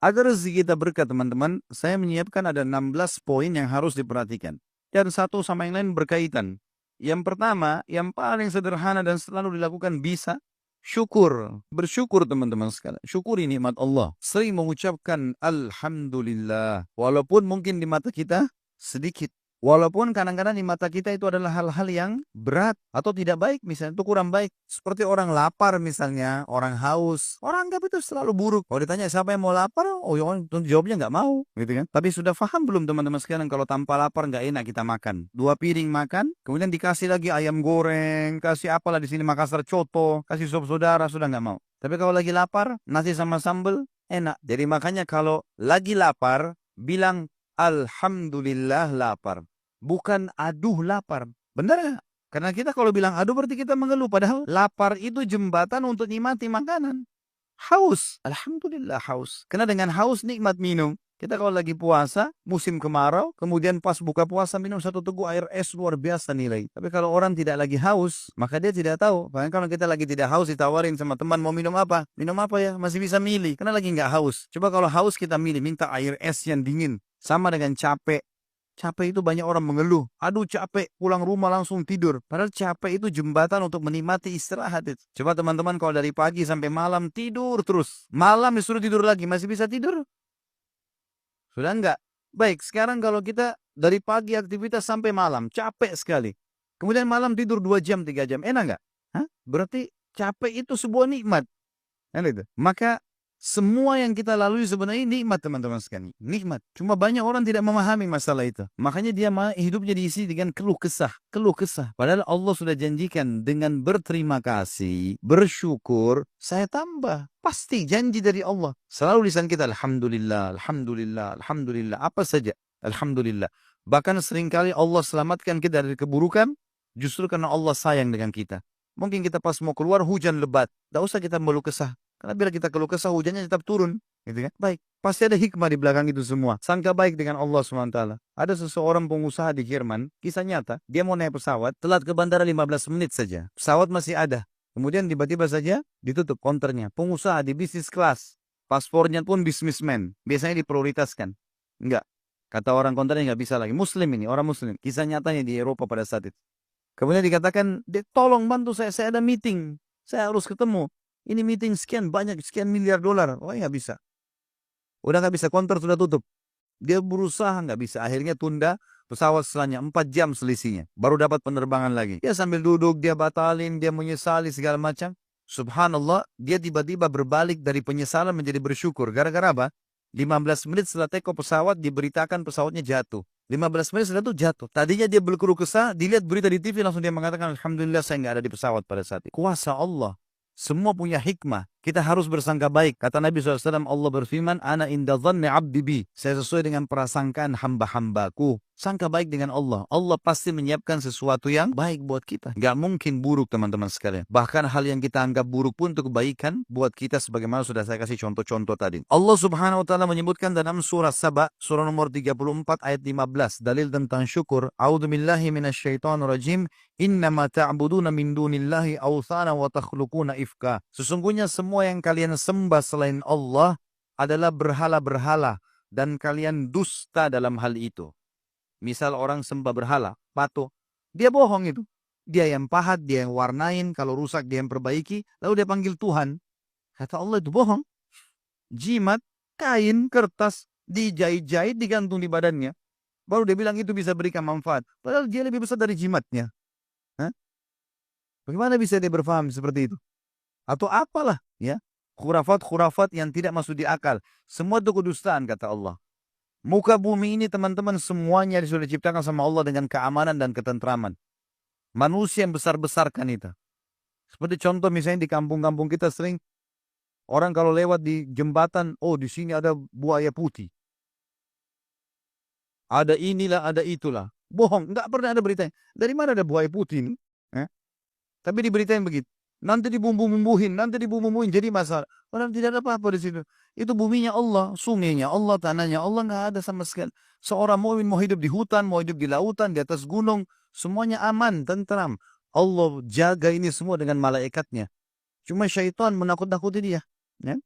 Agar rezeki kita berkah teman-teman, saya menyiapkan ada 16 poin yang harus diperhatikan. Dan satu sama yang lain berkaitan. Yang pertama, yang paling sederhana dan selalu dilakukan bisa, syukur. Bersyukur teman-teman sekalian. Syukuri nikmat Allah. Sering mengucapkan Alhamdulillah. Walaupun mungkin di mata kita sedikit. Walaupun kadang-kadang di mata kita itu adalah hal-hal yang berat atau tidak baik misalnya, itu kurang baik. Seperti orang lapar misalnya, orang haus. Orang anggap itu selalu buruk. Kalau ditanya siapa yang mau lapar, oh orang jawabnya nggak mau, gitu kan. Tapi sudah paham belum teman-teman sekalian kalau tanpa lapar nggak enak kita makan. 2 piring makan, kemudian dikasih lagi ayam goreng, kasih apalah di sini Makassar coto, kasih sop saudara, sudah nggak mau. Tapi kalau lagi lapar, nasi sama sambal, enak. Jadi makanya kalau lagi lapar, bilang Alhamdulillah lapar. Bukan aduh lapar. Benar nggak? Karena kita kalau bilang aduh berarti kita mengeluh. Padahal lapar itu jembatan untuk nikmati makanan. Haus. Alhamdulillah haus. Karena dengan haus nikmat minum. Kita kalau lagi puasa, musim kemarau, kemudian pas buka puasa minum satu teguk air es luar biasa nilai. Tapi kalau orang tidak lagi haus, maka dia tidak tahu. Bahkan kalau kita lagi tidak haus ditawarin sama teman mau minum apa? Minum apa ya? Masih bisa milih. Karena lagi nggak haus. Coba kalau haus kita milih, minta air es yang dingin. Sama dengan capek. Capek itu banyak orang mengeluh. Aduh capek, pulang rumah langsung tidur. Padahal capek itu jembatan untuk menikmati istirahat itu. Coba teman-teman kalau dari pagi sampai malam tidur terus. Malam disuruh tidur lagi, masih bisa tidur? Sudah enggak? Baik, sekarang kalau kita dari pagi aktivitas sampai malam, capek sekali. Kemudian malam tidur 2 jam, 3 jam, enak enggak? Hah? Berarti capek itu sebuah nikmat. Kan itu. Maka semua yang kita lalui sebenarnya nikmat teman-teman sekalian. Nikmat. Cuma banyak orang tidak memahami masalah itu. Makanya dia hidupnya diisi dengan keluh kesah. Keluh kesah. Padahal Allah sudah janjikan dengan berterima kasih, bersyukur, saya tambah. Pasti janji dari Allah. Selalu lisan kita Alhamdulillah, Alhamdulillah, Alhamdulillah. Apa saja. Alhamdulillah. Bahkan seringkali Allah selamatkan kita dari keburukan justru karena Allah sayang dengan kita. Mungkin kita pas mau keluar hujan lebat. Tidak usah kita mengeluh kesah. Karena bila kita keluh kesah hujannya tetap turun. Gitu kan? Baik. Pasti ada hikmah di belakang itu semua. Sangka baik dengan Allah SWT. Ada seseorang pengusaha di Jerman. Kisah nyata. Dia mau naik pesawat. Telat ke bandara 15 menit saja. Pesawat masih ada. Kemudian tiba-tiba saja ditutup konternya. Pengusaha di bisnis kelas. Paspornya pun businessman. Biasanya diprioritaskan. Enggak. Kata orang konternya nggak bisa lagi. Muslim ini. Orang muslim. Kisah nyatanya di Eropa pada saat itu. Kemudian dikatakan, tolong bantu saya ada meeting. Saya harus ketemu. Ini meeting sekian banyak, sekian miliar dolar. Oh nggak bisa. Udah nggak bisa, konter sudah tutup. Dia berusaha nggak bisa. Akhirnya tunda pesawat setelahnya 4 jam selisihnya. Baru dapat penerbangan lagi. Dia sambil duduk, dia batalin, dia menyesali segala macam. Subhanallah, dia tiba-tiba berbalik dari penyesalan menjadi bersyukur. Gara-gara apa? 15 menit setelah take off pesawat, diberitakan pesawatnya jatuh. 15 menit setelah itu jatuh. Tadinya dia berkeluh kesah, dilihat berita di TV, langsung dia mengatakan, Alhamdulillah saya nggak ada di pesawat pada saat itu. Kuasa Allah. Semua punya hikmah. Kita harus bersangka baik. Kata Nabi SAW, Allah berfirman, Ana inda dhanni abdi bi. Saya sesuai dengan prasangkaan hamba-hambaku. Sangka baik dengan Allah. Allah pasti menyiapkan sesuatu yang baik buat kita. Gak mungkin buruk teman-teman sekalian. Bahkan hal yang kita anggap buruk pun untuk kebaikan buat kita sebagaimana sudah saya kasih contoh-contoh tadi. Allah Subhanahu wa taala menyebutkan dalam surah Saba, surah nomor 34 ayat 15, dalil tentang syukur. A'udzubillahi minasyaitonirrajim. Innama ta'buduna min dunillahi awthana wa takhluquna ifka. Sesungguhnya semua yang kalian sembah selain Allah adalah berhala-berhala dan kalian dusta dalam hal itu. Misal orang sembah berhala, patung, dia bohong itu. Dia yang pahat, dia yang warnain, kalau rusak dia yang perbaiki, lalu dia panggil Tuhan. Kata Allah itu bohong. Jimat, kain, kertas, dijahit-jahit, digantung di badannya. Baru dia bilang itu bisa berikan manfaat. Padahal dia lebih besar dari jimatnya. Hah? Bagaimana bisa dia berfaham seperti itu? Atau apalah, ya? Khurafat-khurafat yang tidak masuk di akal. Semua itu kedustaan, kata Allah. Muka bumi ini teman-teman semuanya sudah diciptakan sama Allah dengan keamanan dan ketentraman. Manusia yang besar-besarkan itu. Seperti contoh misalnya di kampung-kampung kita sering orang kalau lewat di jembatan, oh di sini ada buaya putih. Ada inilah, ada itulah. Bohong, nggak pernah ada beritanya. Dari mana ada buaya putih ini? Tapi diberitain begitu. Nanti dibumbu-bumbuhin, nanti dibumbu-bumbuhin jadi masalah. Padahal tidak ada apa-apa di situ. Itu buminya Allah, sungainya Allah, tanahnya Allah, nggak ada sama sekali. Seorang mukmin mau hidup di hutan, mau hidup di lautan, di atas gunung, semuanya aman, tentram. Allah jaga ini semua dengan malaikatnya. Cuma syaitan menakut-nakuti dia. Ya?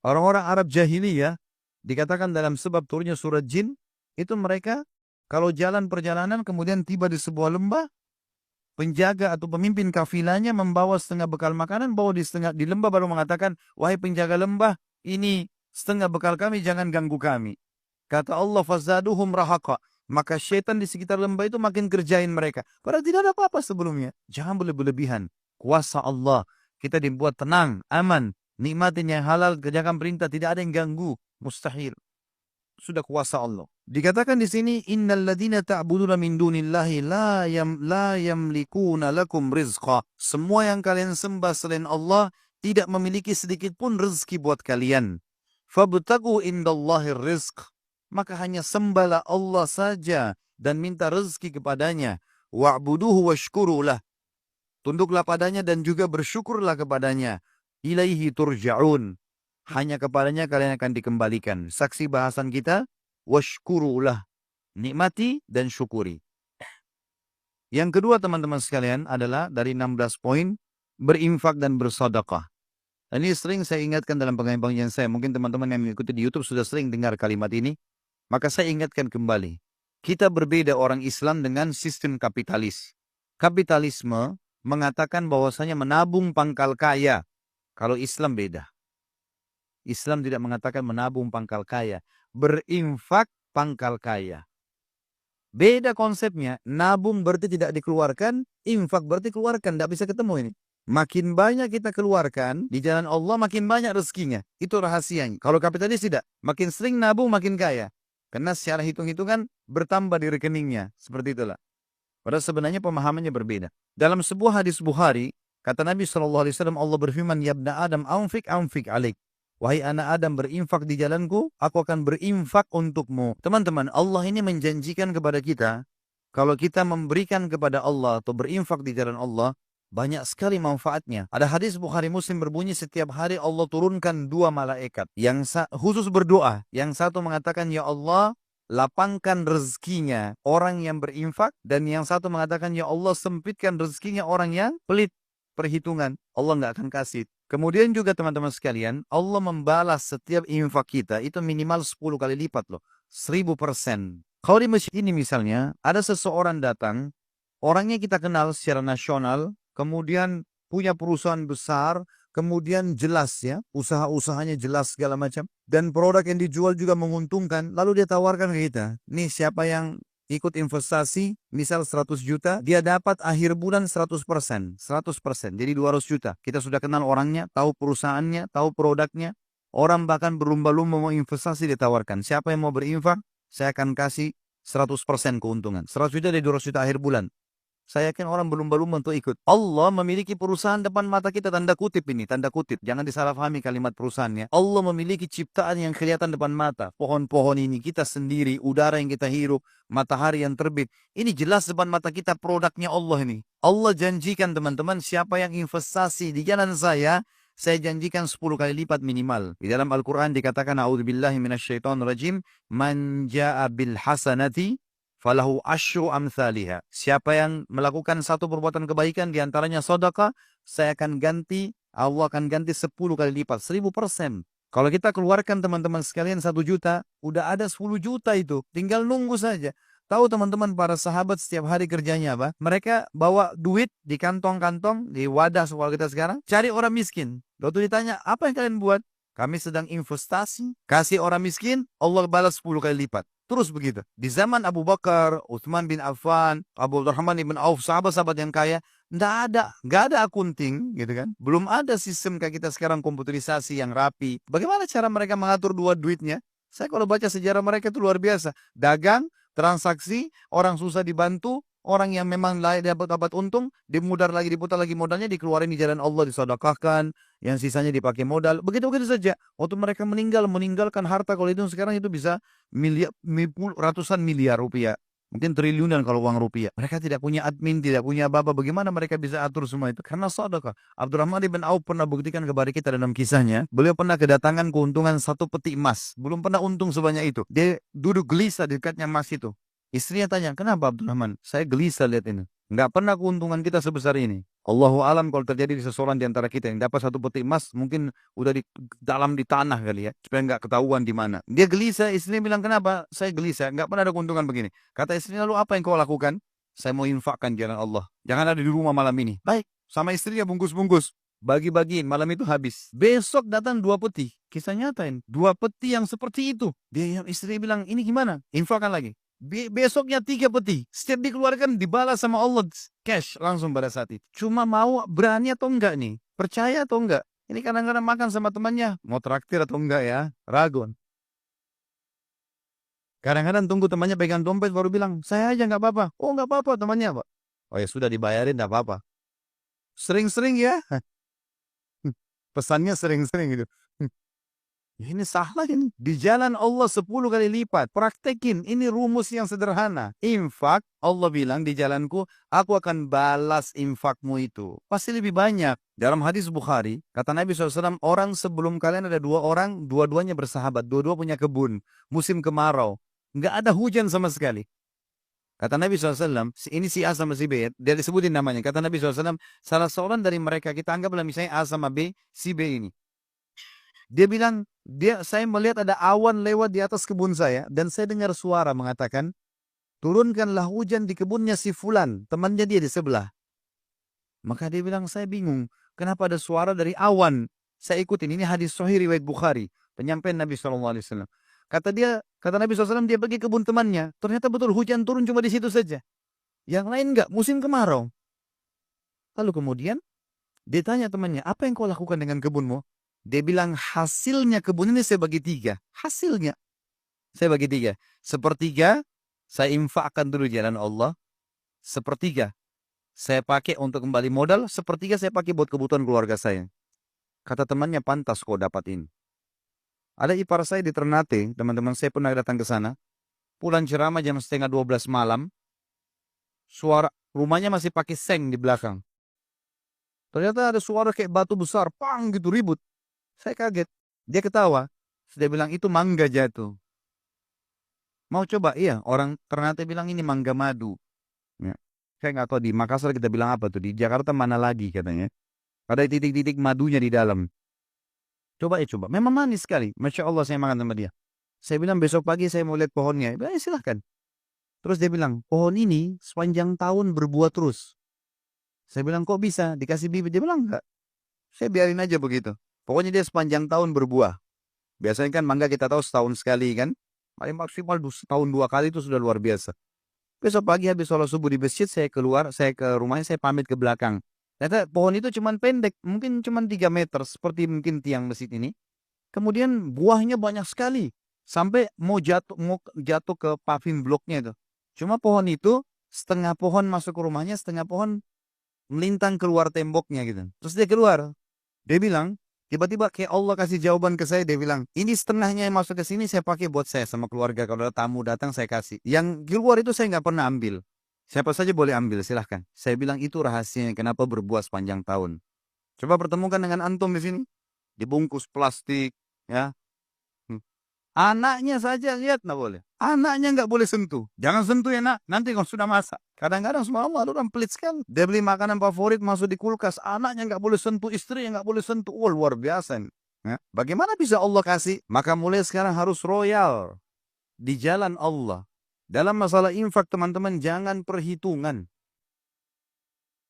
Orang-orang Arab jahiliyah Dikatakan dalam sebab turunnya surat Jin, itu mereka kalau jalan perjalanan kemudian tiba di sebuah lembah, penjaga atau pemimpin kafilahnya membawa setengah bekal makanan, bawa di lembah baru mengatakan, wahai penjaga lembah, ini setengah bekal kami, jangan ganggu kami. Kata Allah, fazaduhum rahaqa. Maka syaitan di sekitar lembah itu makin kerjain mereka. Padahal tidak ada apa-apa sebelumnya. Jangan berlebihan. Kuasa Allah. Kita dibuat tenang, aman. Nikmatin yang halal, kerjakan perintah, tidak ada yang ganggu. Mustahil. Sudah kuasa Allah. Dikatakan di sini, innal ladzina ta'buduna min dunillahi la yamlikuna lakum rizqa. Semua yang kalian sembah selain Allah tidak memiliki sedikit pun rezeki buat kalian. Fabtagu indallahi rizq. Maka hanya sembahlah Allah saja dan minta rezeki kepadanya. Wa'buduhu washkurulah. Tunduklah padanya dan juga bersyukurlah kepadanya. Ilaihi turja'un. Hanya kepadanya kalian akan dikembalikan. Saksi bahasan kita, washkurulah. Nikmati dan syukuri. Yang kedua teman-teman sekalian adalah dari 16 poin, berinfak dan bersedekah. Ini sering saya ingatkan dalam pengajian saya. Mungkin teman-teman yang mengikuti di YouTube sudah sering dengar kalimat ini. Maka saya ingatkan kembali, kita berbeda orang Islam dengan sistem kapitalis. Kapitalisme mengatakan bahwasanya menabung pangkal kaya. Kalau Islam beda. Islam tidak mengatakan menabung pangkal kaya. Berinfak pangkal kaya. Beda konsepnya. Nabung berarti tidak dikeluarkan, infak berarti keluarkan. Tidak bisa ketemu ini. Makin banyak kita keluarkan di jalan Allah, makin banyak rezekinya. Itu rahasianya. Kalau kapitalis tidak. Makin sering nabung, makin kaya. Karena secara hitung-hitungan bertambah di rekeningnya. Seperti itulah. Padahal sebenarnya pemahamannya berbeda. Dalam sebuah hadis Bukhari, kata Nabi SAW, Allah berfirman, Ya ibna Adam, anfik alik. Wahai anak Adam, berinfak di jalanku, aku akan berinfak untukmu. Teman-teman, Allah ini menjanjikan kepada kita, kalau kita memberikan kepada Allah atau berinfak di jalan Allah, banyak sekali manfaatnya. Ada hadis Bukhari Muslim berbunyi setiap hari Allah turunkan 2 malaikat. Yang khusus berdoa. Yang satu mengatakan, Ya Allah, lapangkan rezekinya orang yang berinfak. Dan yang satu mengatakan, Ya Allah, sempitkan rezekinya orang yang pelit. Perhitungan, Allah nggak akan kasih. Kemudian juga teman-teman sekalian, Allah membalas setiap infak kita itu minimal 10 kali lipat loh. 1000%. Kalau di masjid ini misalnya, ada seseorang datang, orangnya kita kenal secara nasional, kemudian punya perusahaan besar, kemudian jelas ya, usaha-usahanya jelas segala macam, dan produk yang dijual juga menguntungkan, lalu dia tawarkan ke kita, nih siapa yang ikut investasi, misal 100 juta, dia dapat akhir bulan 100%, 100%, jadi 200 juta. Kita sudah kenal orangnya, tahu perusahaannya, tahu produknya, orang bahkan berlumba-lumba mau investasi ditawarkan. Siapa yang mau berinfak, saya akan kasih 100% keuntungan. 100 juta dari 200 juta akhir bulan. Saya yakin orang berlumba-lumba untuk ikut. Allah memiliki perusahaan depan mata kita, tanda kutip ini, tanda kutip. Jangan disalahpahami kalimat perusahaannya. Allah memiliki ciptaan yang kelihatan depan mata. Pohon-pohon ini, kita sendiri, udara yang kita hirup, matahari yang terbit. Ini jelas depan mata kita produknya Allah ini. Allah janjikan teman-teman, siapa yang investasi di jalan saya janjikan 10 kali lipat minimal. Di dalam Al-Quran dikatakan, A'udzubillahi minasyaitonirrajim, Man ja'a bil hasanati falahu asyru amthaliha. Siapa yang melakukan satu perbuatan kebaikan diantaranya sedekah, saya akan ganti, Allah akan ganti 10 kali lipat, 1000%. Kalau kita keluarkan teman-teman sekalian 1 juta, udah ada 10 juta itu. Tinggal nunggu saja. Tahu teman-teman para sahabat setiap hari kerjanya apa? Mereka bawa duit di kantong-kantong, di wadah soal kita sekarang, cari orang miskin. Lalu ditanya, apa yang kalian buat? Kami sedang investasi, kasih orang miskin, Allah balas 10 kali lipat. Terus begitu. Di zaman Abu Bakar, Uthman bin Affan, Abu Rahman bin Auf, sahabat-sahabat yang kaya, nggak ada akunting, gitu kan? Belum ada sistem kayak kita sekarang komputerisasi yang rapi. Bagaimana cara mereka mengatur dua duitnya? Saya kalau baca sejarah mereka itu luar biasa. Dagang, transaksi, orang susah dibantu, orang yang memang dapat untung, diputar lagi modalnya, dikeluarin di jalan Allah, disedekahkan, yang sisanya dipakai modal. Begitu-begitu saja. Waktu mereka meninggalkan harta, kalau itu sekarang itu bisa ratusan miliar rupiah. Mungkin triliunan kalau uang rupiah. Mereka tidak punya admin, tidak punya apa-apa. Bagaimana mereka bisa atur semua itu? Karena sedekah. Abdurrahman bin Auf pernah buktikan kepada kita dalam kisahnya. Beliau pernah kedatangan keuntungan 1 peti emas. Belum pernah untung sebanyak itu. Dia duduk gelisah di dekatnya emas itu. Istrinya tanya, kenapa Abdurrahman? Saya gelisah lihat ini. Nggak pernah keuntungan kita sebesar ini. Allahu alam kalau terjadi di seseorang di antara kita yang dapat satu peti emas, mungkin udah di dalam di tanah kali ya, supaya nggak ketahuan di mana. Dia gelisah, istrinya bilang, kenapa? Saya gelisah, nggak pernah ada keuntungan begini. Kata istrinya, lalu apa yang kau lakukan? Saya mau infakkan jalan Allah. Jangan ada di rumah malam ini. Baik, sama istrinya bungkus-bungkus. Bagi-bagiin, malam itu habis. Besok datang dua peti. Kisah nyatain, dua peti yang seperti itu. Dia istri bilang, ini gimana? Infakkan lagi. Besoknya tiga peti. Setiap dikeluarkan dibalas sama Allah cash langsung pada saat itu. Cuma mau berani atau enggak nih? Percaya atau enggak? Ini kadang-kadang makan sama temannya. Mau traktir atau enggak ya? Ragu. Kadang-kadang tunggu temannya pegang dompet baru bilang, saya aja nggak apa-apa. Oh nggak apa-apa temannya Pak. Oh ya sudah dibayarin nggak apa-apa. Sering-sering ya. Pesannya sering-sering gitu. Ini salah ini. Di jalan Allah 10 kali lipat. Praktekin. Ini rumus yang sederhana. Infak, Allah bilang di jalanku, aku akan balas infakmu itu. Pasti lebih banyak. Dalam hadis Bukhari, kata Nabi SAW, orang sebelum kalian ada dua orang, dua-duanya bersahabat. Dua-dua punya kebun. Musim kemarau. Nggak ada hujan sama sekali. Kata Nabi SAW, ini si A sama si B, dia disebutin namanya. Kata Nabi SAW, salah seorang dari mereka, kita anggaplah misalnya A sama B, si B ini. Dia bilang, saya melihat ada awan lewat di atas kebun saya, dan saya dengar suara mengatakan, turunkanlah hujan di kebunnya si Fulan, temannya dia di sebelah. Maka dia bilang, saya bingung, kenapa ada suara dari awan? Saya ikutin, ini hadis sahih riwayat Bukhari, penyampaian Nabi SAW. Kata Nabi SAW, dia pergi kebun temannya, ternyata betul hujan turun cuma di situ saja. Yang lain enggak, musim kemarau. Lalu kemudian, dia tanya temannya, apa yang kau lakukan dengan kebunmu? Dia bilang, hasilnya kebun ini saya bagi tiga. Hasilnya saya bagi tiga. Sepertiga saya infakkan dulu jalan Allah. Sepertiga saya pakai untuk kembali modal. Sepertiga saya pakai buat kebutuhan keluarga saya. Kata temannya, pantas kau dapat ini. Ada ipar saya di Ternate. Teman-teman saya pernah datang ke sana. Pulang ceramah jam setengah 12 malam. Suara rumahnya masih pakai seng di belakang. Ternyata ada suara kayak batu besar. Pang gitu ribut. Saya kaget. Dia ketawa. Dia bilang, itu mangga jatuh. Mau coba? Iya. Orang Ternate bilang ini mangga madu. Ya. Saya nggak tahu di Makassar kita bilang apa tuh. Di Jakarta mana lagi katanya. Ada titik-titik madunya di dalam. Coba ya coba. Memang manis sekali. Masya Allah saya makan sama dia. Saya bilang besok pagi saya mau lihat pohonnya. Ya, silahkan. Terus dia bilang, pohon ini sepanjang tahun berbuah terus. Saya bilang, kok bisa? Dikasih bibit? Dia bilang, enggak. Saya biarin aja begitu. Pokoknya dia sepanjang tahun berbuah. Biasanya kan mangga kita tahu setahun sekali kan. Paling maksimal setahun 2 kali itu sudah luar biasa. Besok pagi habis sholat subuh di masjid, saya keluar, saya ke rumahnya, saya pamit ke belakang. Ternyata pohon itu cuma pendek, mungkin cuma 3 meter, seperti mungkin tiang masjid ini. Kemudian buahnya banyak sekali. Sampai mau jatuh ke paving bloknya itu. Cuma pohon itu, setengah pohon masuk ke rumahnya, setengah pohon melintang keluar temboknya gitu. Terus dia keluar. Dia bilang, tiba-tiba kayak Allah kasih jawaban ke saya, dia bilang, ini setengahnya yang masuk ke sini saya pakai buat saya sama keluarga. Kalau ada tamu datang saya kasih. Yang keluar itu saya nggak pernah ambil. Siapa saja boleh ambil, silahkan. Saya bilang itu rahasianya kenapa berbuah sepanjang tahun. Coba pertemukan dengan antum di sini. Dibungkus plastik, ya. Anaknya saja lihat nggak boleh. Anaknya nggak boleh sentuh. Jangan sentuh ya nak. Nanti kalau sudah masak. Kadang-kadang semua Allah orang pelit sekali. Dia beli makanan favorit masuk di kulkas. Anaknya nggak boleh sentuh. Istri yang nggak boleh sentuh. Oh, luar biasa. Ya. Bagaimana bisa Allah kasih? Maka mulai sekarang harus royal. Di jalan Allah. Dalam masalah infak teman-teman jangan perhitungan.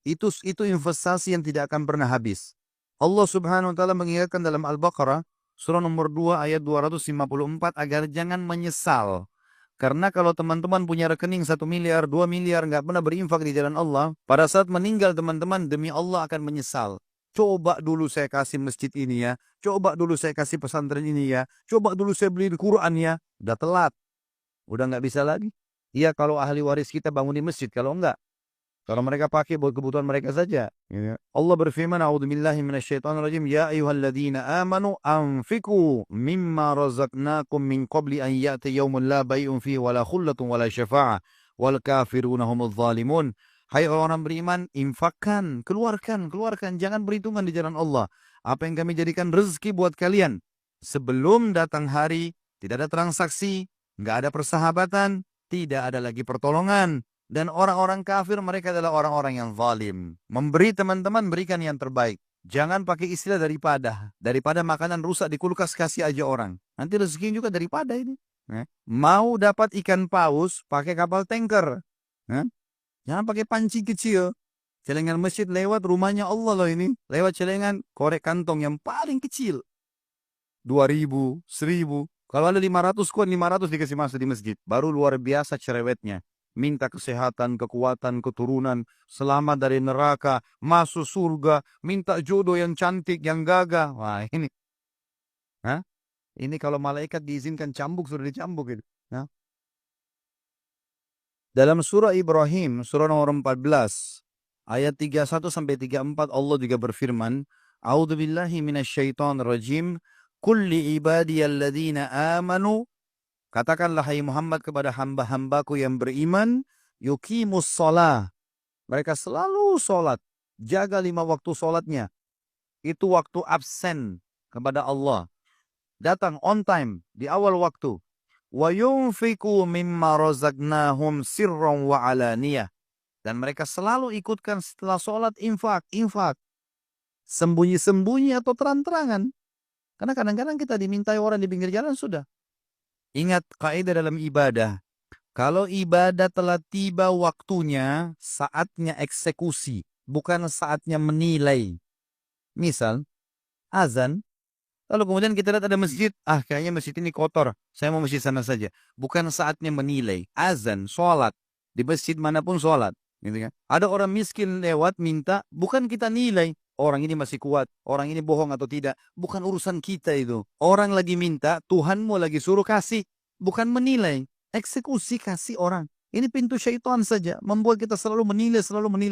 Itu investasi yang tidak akan pernah habis. Allah Subhanahu wa taala mengingatkan dalam Al-Baqarah surah nomor 2 ayat 254 agar jangan menyesal. Karena kalau teman-teman punya rekening 1 miliar, 2 miliar nggak pernah berinfak di jalan Allah, pada saat meninggal teman-teman demi Allah akan menyesal. Coba dulu saya kasih masjid ini ya. Coba dulu saya kasih pesantren ini ya. Coba dulu saya beli Quran ya. Udah telat. Udah nggak bisa lagi. Iya kalau ahli waris kita bangunin masjid, kalau enggak. Kalau mereka pakai buat kebutuhan mereka saja. Ya. Allah berfirman, A'udzubillahi minasyaitonirrajim, Ya ayyuhalladzina amanu anfiqu mimma razaqnakum min qabli an ya'ti yaumun la bai'un fihi wala khullatun wala syafa'ah wal kafiruna humudz zalimun. Hai orang beriman, infakkan, keluarkan, jangan berhitungan di jalan Allah. Apa yang kami jadikan rezeki buat kalian. Sebelum datang hari, tidak ada transaksi, nggak ada persahabatan, tidak ada lagi pertolongan. Dan orang-orang kafir mereka adalah orang-orang yang zalim. Memberi teman-teman, berikan yang terbaik. Jangan pakai istilah daripada. Daripada makanan rusak di kulkas, kasih aja orang. Nanti rezeki juga daripada ini. Mau dapat ikan paus, pakai kapal tanker. Jangan pakai panci kecil. Celengan masjid lewat rumahnya Allah loh ini. Lewat celengan korek kantong yang paling kecil. 2.000, 1.000. Kalau ada 500 kuat, 500 dikasih masuk di masjid. Baru luar biasa cerewetnya. Minta kesehatan, kekuatan, keturunan, selamat dari neraka, masuk surga, minta jodoh yang cantik, yang gagah. Wah ini. Ini kalau malaikat diizinkan cambuk, sudah dicambuk. Gitu. Dalam surah Ibrahim, surah nomor 14, ayat 31 sampai 34 Allah juga berfirman, A'udzubillahi minasyaitonirrajim, kulli ibadiyalladzina amanu. Katakanlah hai Muhammad kepada hamba-hambaku yang beriman, yuqimus shalah. Mereka selalu sholat, jaga 5 waktu sholatnya. Itu waktu absen kepada Allah. Datang on time, di awal waktu. Wa yunfiqu mimma razaqnahum sirran wa alaniyah. Dan mereka selalu ikutkan setelah sholat infak. Sembunyi-sembunyi atau terang-terangan. Karena kadang-kadang kita dimintai orang di pinggir jalan sudah. Ingat kaidah dalam ibadah. Kalau ibadah telah tiba waktunya, saatnya eksekusi. Bukan saatnya menilai. Misal, azan. Lalu kemudian kita lihat ada masjid. Kayaknya masjid ini kotor. Saya mau masjid sana saja. Bukan saatnya menilai. Azan, sholat. Di masjid manapun sholat. Gitu kan? Ada orang miskin lewat minta. Bukan kita nilai. Orang ini masih kuat. Orang ini bohong atau tidak. Bukan urusan kita itu. Orang lagi minta. Tuhanmu lagi suruh kasih. Bukan menilai. Eksekusi kasih orang. Ini pintu syaitan saja. Membuat kita selalu menilai.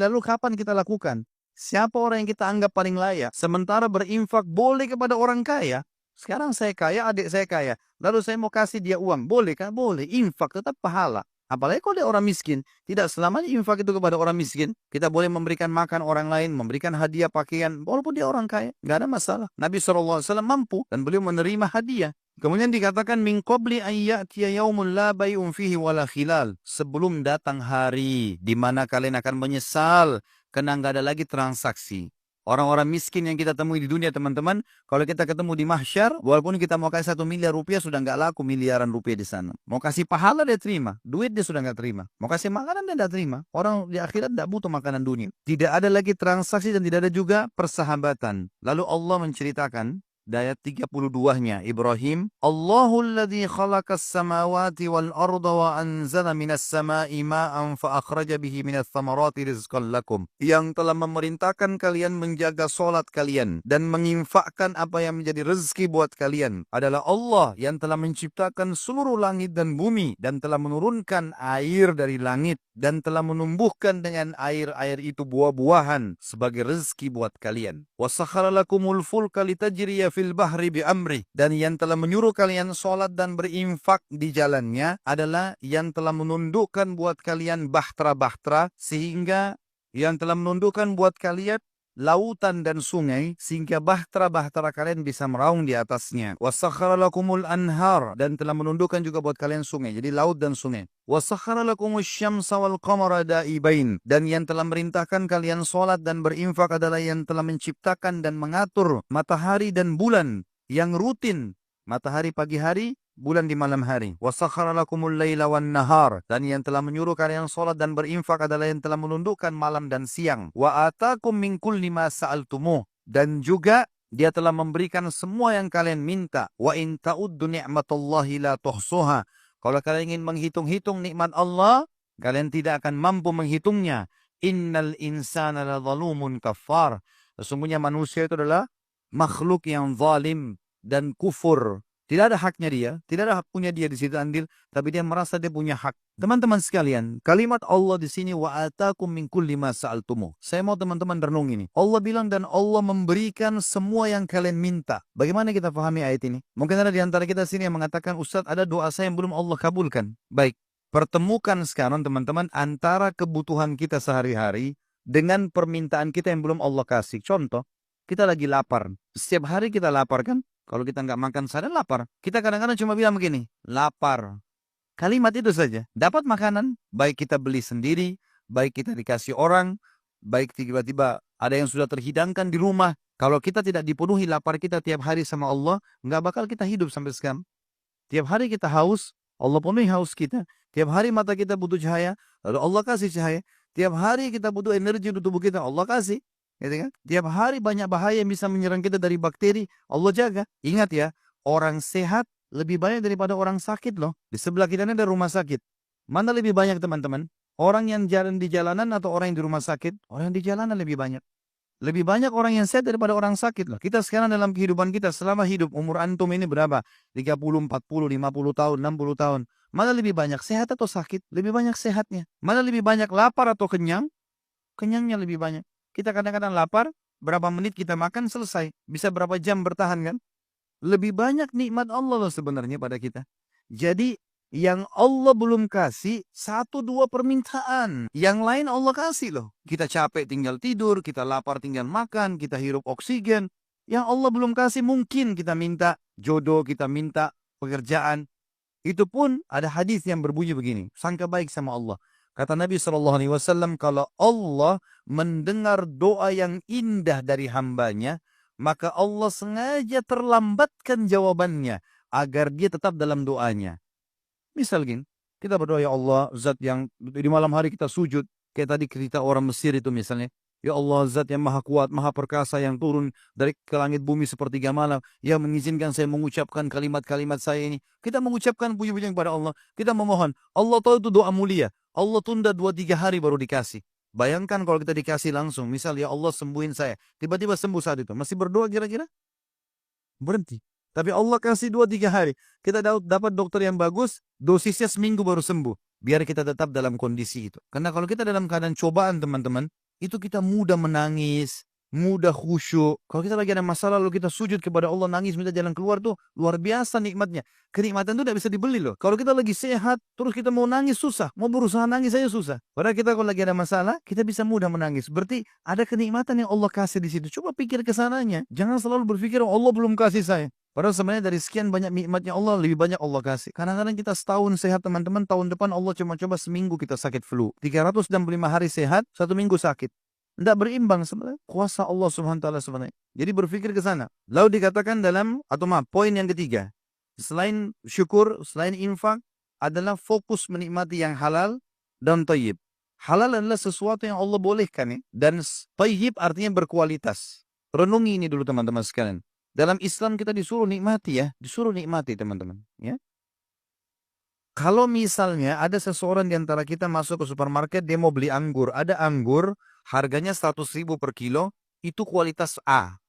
Lalu kapan kita lakukan? Siapa orang yang kita anggap paling layak? Sementara berinfak boleh kepada orang kaya. Sekarang saya kaya, adik saya kaya. Lalu saya mau kasih dia uang. Boleh kan? Boleh. Infak tetap pahala. Apalagi kalau dia orang miskin. Tidak selamanya infak itu kepada orang miskin. Kita boleh memberikan makan orang lain. Memberikan hadiah pakaian. Walaupun dia orang kaya. Nggak ada masalah. Nabi SAW mampu. Dan beliau menerima hadiah. Kemudian dikatakan min qabli an ya'tiya yaumun la bai'un fihi wala khilal. Sebelum datang hari di mana kalian akan menyesal karena nggak ada lagi transaksi. Orang-orang miskin yang kita temui di dunia teman-teman, kalau kita ketemu di mahsyar, walaupun kita mau kasih 1 miliar rupiah sudah nggak laku miliaran rupiah di sana. Mau kasih pahala dia terima, duit dia sudah nggak terima. Mau kasih makanan dia nggak terima. Orang di akhirat nggak butuh makanan dunia. Tidak ada lagi transaksi dan tidak ada juga persahabatan. Lalu Allah menceritakan ayat 32-nya Ibrahim, Allahul ladzi khalaqas samawati wal arda wa anzala minas sama'i ma'an fa akhraja bihi minats thamarati rizqan lakum. Yang telah memerintahkan kalian menjaga salat kalian dan menginfakkan apa yang menjadi rezeki buat kalian adalah Allah yang telah menciptakan seluruh langit dan bumi dan telah menurunkan air dari langit dan telah menumbuhkan dengan air-air itu buah-buahan sebagai rezeki buat kalian. Wa sakhkhara lakumul fulka litajriya fil bahri bi amri, dan yang telah menyuruh kalian sholat dan berinfak di jalannya adalah yang telah menundukkan buat kalian bahtera-bahtera, sehingga yang telah menundukkan buat kalian lautan dan sungai sehingga bahtera-bahtera kalian bisa meraung di atasnya. Wasakhkhara lakumul anhar, dan telah menundukkan juga buat kalian sungai. Jadi laut dan sungai. Wasakhkhara lakumus syamsa wal qamara da'ibain, dan yang telah merintahkan kalian salat dan berinfak adalah yang telah menciptakan dan mengatur matahari dan bulan yang rutin. Matahari pagi hari, bulan di malam hari. Wasakhkhara lakumul laila wan nahar, dan yang telah menyuruh kalian salat dan berinfak adalah yang telah menundukkan malam dan siang. Wa atakum min kulli ma sa'altumuh, dan juga dia telah memberikan semua yang kalian minta. Wa in ta'uddu ni'matallahi la tuhsuha. Kalau kalian ingin menghitung-hitung nikmat Allah, kalian tidak akan mampu menghitungnya. Innal insana la zalumun kafar. Sesungguhnya manusia itu adalah makhluk yang zalim dan kufur. Tidak ada haknya dia, tidak ada hak punya dia di situ andil, tapi dia merasa dia punya hak. Teman-teman sekalian, kalimat Allah di sini wa atakum min kulli ma sa'altumuh. Saya mau teman-teman renung ini. Allah bilang dan Allah memberikan semua yang kalian minta. Bagaimana kita pahami ayat ini? Mungkin ada di antara kita sini yang mengatakan, Ustaz, ada doa saya yang belum Allah kabulkan. Baik, pertemukan sekarang teman-teman antara kebutuhan kita sehari-hari dengan permintaan kita yang belum Allah kasih. Contoh, kita lagi lapar. Setiap hari kita lapar kan? Kalau kita nggak makan seharian lapar. Kita kadang-kadang cuma bilang begini, lapar. Kalimat itu saja. Dapat makanan, baik kita beli sendiri, baik kita dikasih orang, baik tiba-tiba ada yang sudah terhidangkan di rumah. Kalau kita tidak dipenuhi lapar kita tiap hari sama Allah, nggak bakal kita hidup sampai sekarang. Tiap hari kita haus, Allah penuhi haus kita. Tiap hari mata kita butuh cahaya, lalu Allah kasih cahaya. Tiap hari kita butuh energi untuk tubuh kita, Allah kasih. Gitu kan? Tiap hari banyak bahaya yang bisa menyerang kita dari bakteri, Allah jaga. Ingat ya, orang sehat lebih banyak daripada orang sakit loh. Di sebelah kita ini ada rumah sakit. Mana lebih banyak teman-teman? Orang yang jalan di jalanan atau orang yang di rumah sakit? Orang yang di jalanan lebih banyak. Lebih banyak orang yang sehat daripada orang sakit loh. Kita sekarang dalam kehidupan kita selama hidup, umur antum ini berapa? 30, 40, 50 tahun, 60 tahun. Mana lebih banyak sehat atau sakit? Lebih banyak sehatnya. Mana lebih banyak lapar atau kenyang? Kenyangnya lebih banyak. Kita kadang-kadang lapar, berapa menit kita makan selesai. Bisa berapa jam bertahan kan? Lebih banyak nikmat Allah loh sebenarnya pada kita. Jadi yang Allah belum kasih, 1-2 permintaan. Yang lain Allah kasih loh. Kita capek tinggal tidur, kita lapar tinggal makan, kita hirup oksigen. Yang Allah belum kasih mungkin kita minta jodoh, kita minta pekerjaan. Itu pun ada hadis yang berbunyi begini. Sangka baik sama Allah. Kata Nabi SAW, kalau Allah mendengar doa yang indah dari hambanya, maka Allah sengaja terlambatkan jawabannya agar dia tetap dalam doanya. Misal gini, kita berdoa, ya Allah, zat yang di malam hari kita sujud, kayak tadi cerita orang Mesir itu misalnya, ya Allah, zat yang maha kuat, maha perkasa yang turun dari ke langit bumi sepertiga malam, yang mengizinkan saya mengucapkan kalimat-kalimat saya ini. Kita mengucapkan puji-pujian kepada Allah, kita memohon. Allah tahu itu doa mulia, Allah tunda 2-3 hari baru dikasih. Bayangkan kalau kita dikasih langsung, misal ya Allah sembuhin saya, tiba-tiba sembuh saat itu, masih berdoa kira-kira? Berhenti. Tapi Allah kasih 2-3 hari. Kita dapat dokter yang bagus, dosisnya seminggu baru sembuh. Biar kita tetap dalam kondisi itu. Karena kalau kita dalam keadaan cobaan teman-teman, itu kita mudah menangis, mudah khusyuk. Kalau kita lagi ada masalah lalu kita sujud kepada Allah, nangis minta jalan keluar tuh luar biasa nikmatnya. Kenikmatan itu tidak bisa dibeli loh. Kalau kita lagi sehat, terus kita mau nangis susah. Mau berusaha nangis saja susah. Padahal kita kalau lagi ada masalah, kita bisa mudah menangis. Berarti ada kenikmatan yang Allah kasih di situ. Coba pikir ke sananya. Jangan selalu berpikir, oh, Allah belum kasih saya. Padahal sebenarnya dari sekian banyak nikmatnya Allah, lebih banyak Allah kasih. Kadang-kadang kita setahun sehat teman-teman, tahun depan Allah cuma coba seminggu kita sakit flu. 365 hari sehat, 1 minggu sakit. Tidak berimbang sebenarnya. Kuasa Allah Subhanahu wa taala sebenarnya. Jadi berpikir ke sana. Lalu dikatakan dalam, poin yang ketiga. Selain syukur, selain infak, adalah fokus menikmati yang halal dan thayyib. Halal adalah sesuatu yang Allah bolehkan ya. Dan thayyib artinya berkualitas. Renungi ini dulu teman-teman sekalian. Dalam Islam kita disuruh nikmati ya. Disuruh nikmati teman-teman. Ya. Kalau misalnya ada seseorang di antara kita masuk ke supermarket, dia mau beli anggur. Ada anggur, harganya 100.000 per kilo, itu kualitas A.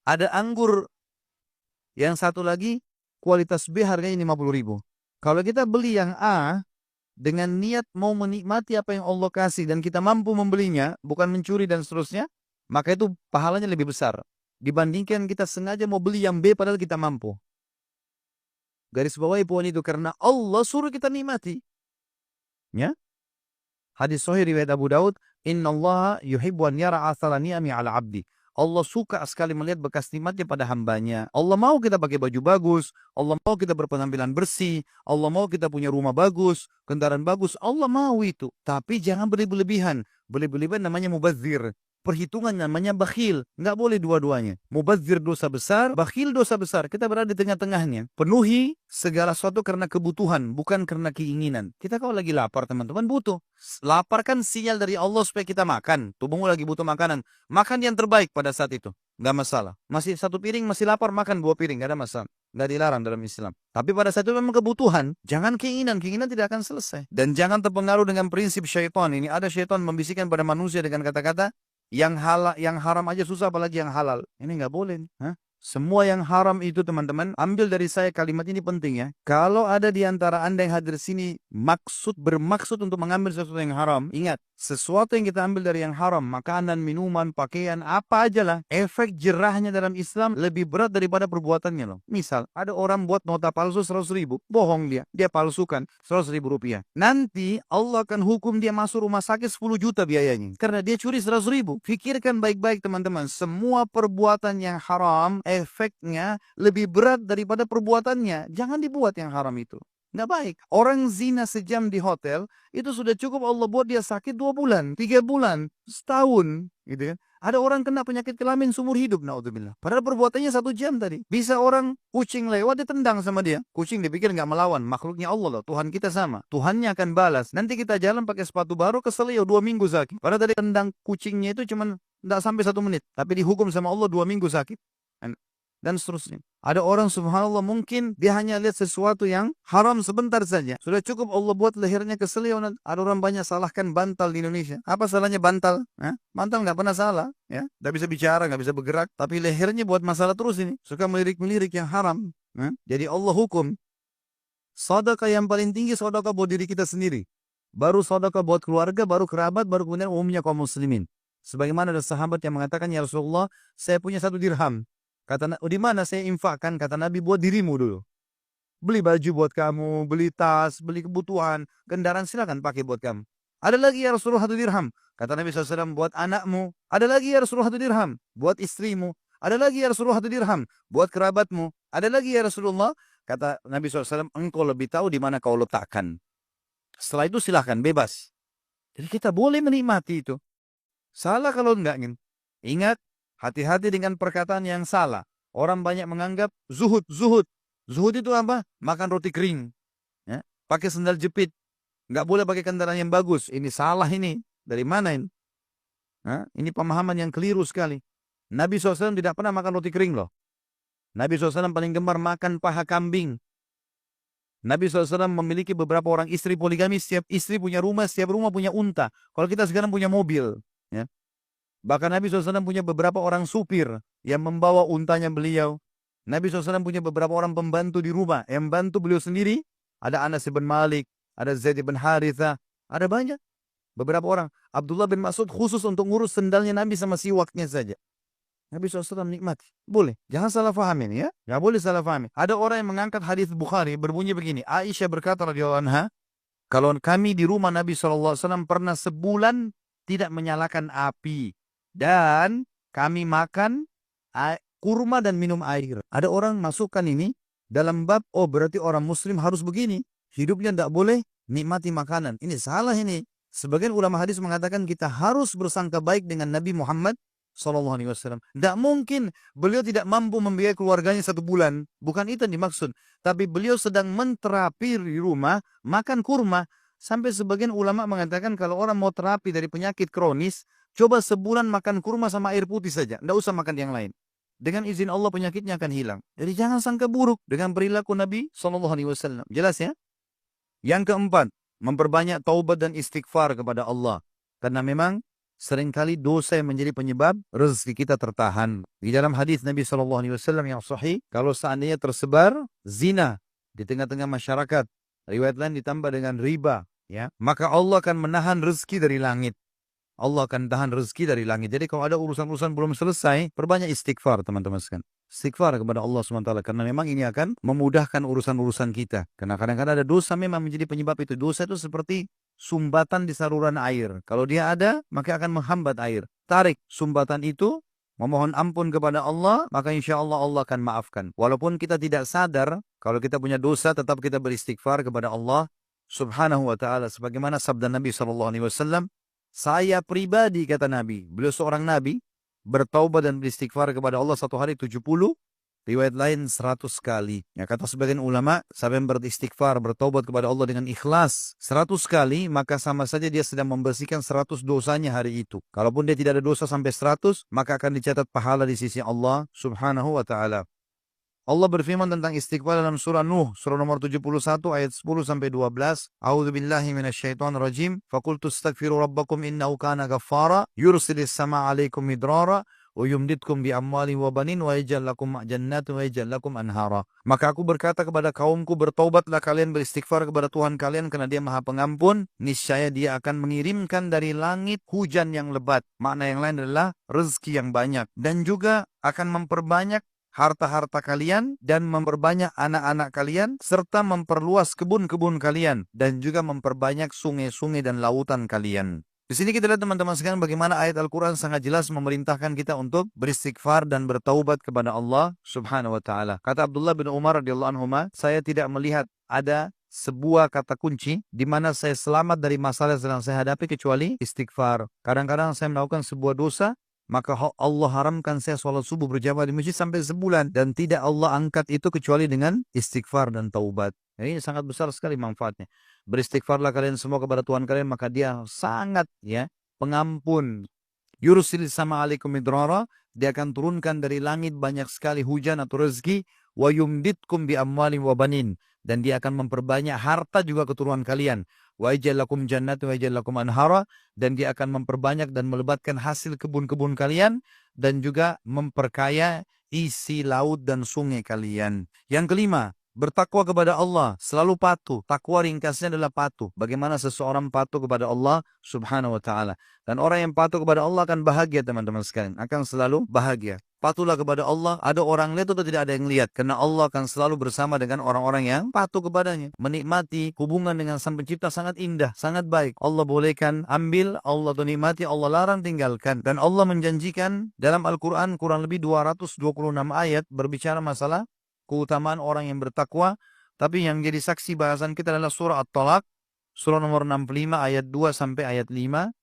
Ada anggur yang satu lagi, kualitas B harganya 50.000. Kalau kita beli yang A, dengan niat mau menikmati apa yang Allah kasih, dan kita mampu membelinya, bukan mencuri dan seterusnya, maka itu pahalanya lebih besar. Dibandingkan kita sengaja mau beli yang B padahal kita mampu. Garis bawahi poin itu karena Allah suruh kita nikmati. Ya. Hadis sahih riwayat Abu Daud, "Innallaha yuhibbu an yara athara ni'ami 'ala 'abdi." Allah suka sekali melihat bekas nikmatnya pada hambanya. Allah mau kita pakai baju bagus, Allah mau kita berpenampilan bersih, Allah mau kita punya rumah bagus, kendaraan bagus, Allah mau itu. Tapi jangan berlebihan. Berlebihan namanya mubazir. Perhitungan namanya bakhil. Nggak boleh dua-duanya. Mubazir dosa besar, bakhil dosa besar. Kita berada di tengah-tengahnya. Penuhi segala sesuatu karena kebutuhan, bukan karena keinginan. Kita kalau lagi lapar teman-teman butuh. Lapar kan sinyal dari Allah supaya kita makan. Tubuhmu lagi butuh makanan. Makan yang terbaik pada saat itu. Nggak masalah. Masih 1 piring, masih lapar, makan 2 piring. Nggak ada masalah. Nggak dilarang dalam Islam. Tapi pada saat itu memang kebutuhan. Jangan keinginan. Keinginan tidak akan selesai. Dan jangan terpengaruh dengan prinsip syaitan. Ini ada syaitan membisikkan pada manusia dengan kata-kata, yang halal, yang haram aja susah apalagi yang halal. Ini nggak boleh. Semua yang haram itu teman-teman, ambil dari saya kalimat ini penting ya. Kalau ada di antara Anda yang hadir sini bermaksud untuk mengambil sesuatu yang haram, ingat, sesuatu yang kita ambil dari yang haram, makanan, minuman, pakaian, apa aja lah, efek jerahnya dalam Islam lebih berat daripada perbuatannya loh. Misal, ada orang buat nota palsu 100.000, bohong dia palsukan 100.000 rupiah. Nanti Allah akan hukum dia masuk rumah sakit 10 juta biayanya. Karena dia curi 100.000. Pikirkan baik-baik teman-teman, semua perbuatan yang haram, efeknya lebih berat daripada perbuatannya. Jangan dibuat yang haram itu. Nggak baik. Orang zina sejam di hotel, itu sudah cukup Allah buat dia sakit 2 bulan, 3 bulan, setahun. Gitu kan. Ada orang kena penyakit kelamin seumur hidup, naudzubillah. Padahal perbuatannya 1 jam tadi. Bisa orang kucing lewat, ditendang sama dia. Kucing dipikir nggak melawan. Makhluknya Allah loh. Tuhan kita sama. Tuhannya akan balas. Nanti kita jalan pakai sepatu baru, kesel ya 2 minggu sakit. Padahal tadi tendang kucingnya itu cuma nggak sampai 1 menit. Tapi dihukum sama Allah 2 minggu sakit. Dan seterusnya. Ada orang subhanallah mungkin dia hanya lihat sesuatu yang haram sebentar saja. Sudah cukup Allah buat lehernya keselio. Ada orang banyak salahkan bantal di Indonesia. Apa salahnya bantal? Bantal nggak pernah salah. Ya, nggak bisa bicara, nggak bisa bergerak. Tapi lehernya buat masalah terus ini. Suka melirik-melirik yang haram. Jadi Allah hukum. Sedekah yang paling tinggi sedekah buat diri kita sendiri. Baru sedekah buat keluarga, baru kerabat, baru kemudian umumnya kaum muslimin. Sebagaimana ada sahabat yang mengatakan, ya Rasulullah, saya punya 1 dirham. Kata, di mana saya infakkan? Kata Nabi, buat dirimu dulu. Beli baju buat kamu, beli tas, beli kebutuhan, kendaraan silakan pakai buat kamu. Ada lagi ya Rasulullah 1 dirham. Kata Nabi SAW, buat anakmu. Ada lagi ya Rasulullah 1 dirham. Buat istrimu. Ada lagi ya Rasulullah 1 dirham. Buat kerabatmu. Ada lagi ya Rasulullah. Kata Nabi SAW, engkau lebih tahu di mana kau letakkan. Setelah itu silahkan, bebas. Jadi kita boleh menikmati itu. Salah kalau enggak. Ingat, hati-hati dengan perkataan yang salah. Orang banyak menganggap zuhud. Zuhud itu apa? Makan roti kering. Ya. Pakai sendal jepit. Nggak boleh pakai kendaraan yang bagus. Ini salah ini. Dari mana ini? Ini pemahaman yang keliru sekali. Nabi SAW tidak pernah makan roti kering loh. Nabi SAW paling gemar makan paha kambing. Nabi SAW memiliki beberapa orang istri poligami. Setiap istri punya rumah, setiap rumah punya unta. Kalau kita sekarang punya mobil. Ya. Bahkan Nabi SAW punya beberapa orang supir yang membawa untanya beliau. Nabi SAW punya beberapa orang pembantu di rumah yang membantu beliau sendiri. Ada Anas bin Malik, ada Zaid bin Haritha, ada banyak. Beberapa orang. Abdullah bin Mas'ud khusus untuk ngurus sendalnya Nabi sama siwaknya saja. Nabi SAW nikmati. Boleh. Jangan salah faham ini ya. Nggak boleh salah faham. Ada orang yang mengangkat hadis Bukhari berbunyi begini. Aisyah berkata radhiyallahu anha, kalau kami di rumah Nabi SAW pernah sebulan tidak menyalakan api. Dan kami makan kurma dan minum air. Ada orang masukkan ini dalam bab, oh berarti orang muslim harus begini. Hidupnya tidak boleh nikmati makanan. Ini salah ini. Sebagian ulama hadis mengatakan kita harus bersangka baik dengan Nabi Muhammad SAW. Tidak mungkin beliau tidak mampu membiayai keluarganya 1 bulan. Bukan itu yang dimaksud. Tapi beliau sedang menterapi di rumah, makan kurma. Sampai sebagian ulama mengatakan kalau orang mau terapi dari penyakit kronis, coba sebulan makan kurma sama air putih saja. Tidak usah makan yang lain. Dengan izin Allah penyakitnya akan hilang. Jadi jangan sangka buruk dengan perilaku Nabi SAW. Jelas ya? Yang keempat, memperbanyak taubat dan istighfar kepada Allah. Karena memang seringkali dosa yang menjadi penyebab rezeki kita tertahan. Di dalam hadis Nabi SAW yang sahih, kalau seandainya tersebar zina di tengah-tengah masyarakat, riwayat lain ditambah dengan riba, ya, maka Allah akan menahan rezeki dari langit. Allah akan tahan rezeki dari langit. Jadi kalau ada urusan-urusan belum selesai, perbanyak istighfar teman-teman sekalian. Istighfar kepada Allah SWT. Karena memang ini akan memudahkan urusan-urusan kita. Karena kadang-kadang ada dosa memang menjadi penyebab itu. Dosa itu seperti sumbatan di saluran air. Kalau dia ada, maka akan menghambat air. Tarik sumbatan itu, memohon ampun kepada Allah, maka insya Allah Allah akan maafkan. Walaupun kita tidak sadar, kalau kita punya dosa, tetap kita beristighfar kepada Allah Subhanahu wa ta'ala. Sebagaimana sabda Nabi SAW, saya pribadi, kata Nabi, beliau seorang Nabi, bertaubat dan beristighfar kepada Allah 1 hari 70, riwayat lain 100 kali. Ya, kata sebagian ulama, siapa yang beristighfar, bertaubat kepada Allah dengan ikhlas 100 kali, maka sama saja dia sedang membersihkan 100 dosanya hari itu. Kalaupun dia tidak ada dosa sampai 100, maka akan dicatat pahala di sisi Allah Subhanahu wa ta'ala. Allah berfirman tentang istighfar dalam surah Nuh, surah nomor 71 ayat 10 sampai 12. A'udzubillahi minasyaitonirrajim. Faqultu astaghfiru rabbakum innahu kana ghaffara yursilis samaa 'alaikum midrara wa yumditkum bi amwalin wa banin wa yaj'al lakum jannatin wa yaj'al lakum anhara. Maka aku berkata kepada kaumku, bertaubatlah kalian, beristighfar kepada Tuhan kalian karena Dia Maha Pengampun. Niscaya Dia akan mengirimkan dari langit hujan yang lebat. Makna yang lain adalah rezeki yang banyak, dan juga akan memperbanyak harta-harta kalian dan memperbanyak anak-anak kalian serta memperluas kebun-kebun kalian dan juga memperbanyak sungai-sungai dan lautan kalian. Di sini kita lihat teman-teman sekalian bagaimana ayat Al-Quran sangat jelas memerintahkan kita untuk beristighfar dan bertaubat kepada Allah Subhanahu wa ta'ala. Kata Abdullah bin Umar radhiyallahu anhu, saya tidak melihat ada sebuah kata kunci di mana saya selamat dari masalah yang sedang saya hadapi kecuali istighfar. Kadang-kadang saya melakukan sebuah dosa, maka Allah haramkan saya sholat subuh berjamaah di masjid sampai sebulan, dan tidak Allah angkat itu kecuali dengan istighfar dan taubat. Ini sangat besar sekali manfaatnya. Beristighfarlah kalian semua kepada Tuhan kalian, maka Dia sangat pengampun. Yursil sama alaikum midrara, Dia akan turunkan dari langit banyak sekali hujan atau rezeki, wa yumditkum bi amwalin wa banin, dan Dia akan memperbanyak harta juga keturunan kalian. Wa yaj'al lakum jannati wa yaj'al lakum anhara, dan Dia akan memperbanyak dan melebatkan hasil kebun-kebun kalian, dan juga memperkaya isi laut dan sungai kalian. Yang kelima, bertakwa kepada Allah, selalu patuh. Takwa ringkasnya adalah patuh. Bagaimana seseorang patuh kepada Allah Subhanahu wa taala. Dan orang yang patuh kepada Allah akan bahagia, teman-teman sekalian, akan selalu bahagia. Patuhlah kepada Allah, ada orang lihat atau tidak ada yang lihat, karena Allah akan selalu bersama dengan orang-orang yang patuh kepadanya. Menikmati hubungan dengan Sang Pencipta sangat indah, sangat baik. Allah bolehkan ambil, Allah nikmati, Allah larang tinggalkan. Dan Allah menjanjikan dalam Al-Quran kurang lebih 226 ayat berbicara masalah keutamaan orang yang bertakwa. Tapi yang jadi saksi bahasan kita adalah surah At-Talaq, surah nomor 65 ayat 2 sampai ayat 5.